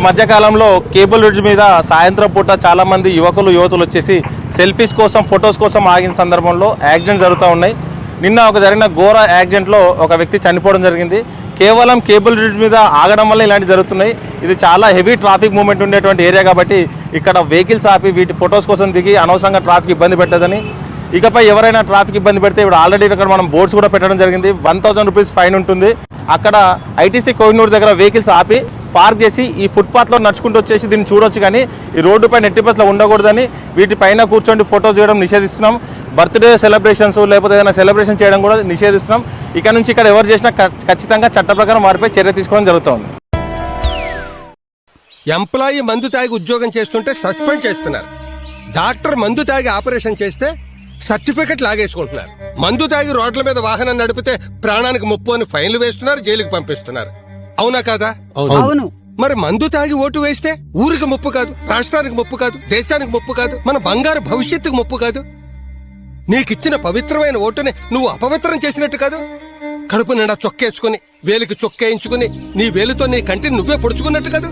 మధ్య కాలంలో cable bridge మీద సాయంత్రం పూట చాలామంది యువతులు వచ్చేసి సెల్ఫీస్ కోసం ఫొటోస్ కోసం ఆగిన సందర్భంలో యాక్సిడెంట్ జరుగుతూ ఉన్నాయి. నిన్న జరిగిన ఘోర యాక్సిడెంట్లో ఒక వ్యక్తి చనిపోవడం జరిగింది. కేవలం కేబుల్ బ్రిడ్జ్ మీద ఆగడం వల్ల ఇలాంటివి జరుగుతున్నాయి. ఇది చాలా హెవీ ట్రాఫిక్ మూవ్మెంట్ ఉండేటువంటి ఏరియా కాబట్టి ఇక్కడ వెహికల్స్ ఆపి వీటి ఫొటోస్ కోసం దిగి అనవసరంగా ట్రాఫిక్ ఇబ్బంది పెట్టదని, ఇకపై ఎవరైనా ట్రాఫిక్ ఇబ్బంది పెడితే ఇప్పుడు ఆల్రెడీ ఇక్కడ మనం బోర్డ్స్ కూడా పెట్టడం జరిగింది. 1000 రూపీస్ ఫైన్ ఉంటుంది. అక్కడ ఐటీసీ కోహినూర్ దగ్గర వెహికల్స్ ఆపి పార్క్ చేసి ఈ ఫుట్పాత్లో నడుచుకుంటూ వచ్చేసి దీన్ని చూడొచ్చు, కానీ ఈ రోడ్డు పైన ఎట్టి బస్సులో ఉండకూడదని వీటిపైన కూర్చొని ఫోటోస్ చేయడం నిషేధిస్తున్నాం. బర్త్డే సెలబ్రేషన్స్ లేకపోతే ఏదైనా సెలబ్రేషన్ చేయడం కూడా నిషేధిస్తున్నాం. ఇక నుంచి ఇక్కడ ఎవరు చేసినా ఖచ్చితంగా చట్ట ప్రకారం వారిపై చర్య తీసుకోవడం జరుగుతుంది. ఎంప్లాయీ మందు తాగి ఉద్యోగం చేస్తుంటే సస్పెండ్ చేస్తున్నారు. డాక్టర్ మందు తాగి ఆపరేషన్ చేస్తే సర్టిఫికెట్ లాగేసుకుంటున్నారు. మందు తాగి రోడ్ల మీద వాహనం నడిపితే ప్రాణానికి ముప్పు అని ఫైన్లు వేస్తున్నారు, జైలుకి పంపిస్తున్నారు. అవునా కాదా? అవును. మరి మందు తాగి ఓటు వేస్తే ఊరికి ముప్పు కాదు, రాష్ట్రానికి ముప్పు కాదు, దేశానికి ముప్పు కాదు, మన బంగారు భవిష్యత్తుకు ముప్పు కాదు. నీకిచ్చిన పవిత్రమైన ఓటుని నువ్వు అపవిత్రం చేసినట్టు కాదు. కడుపు నిండా చొక్కేసుకుని వేలికి చొక్కేయించుకుని నీ వేలుతో నీ కంటిని నువ్వే పొడుచుకున్నట్టు కాదు.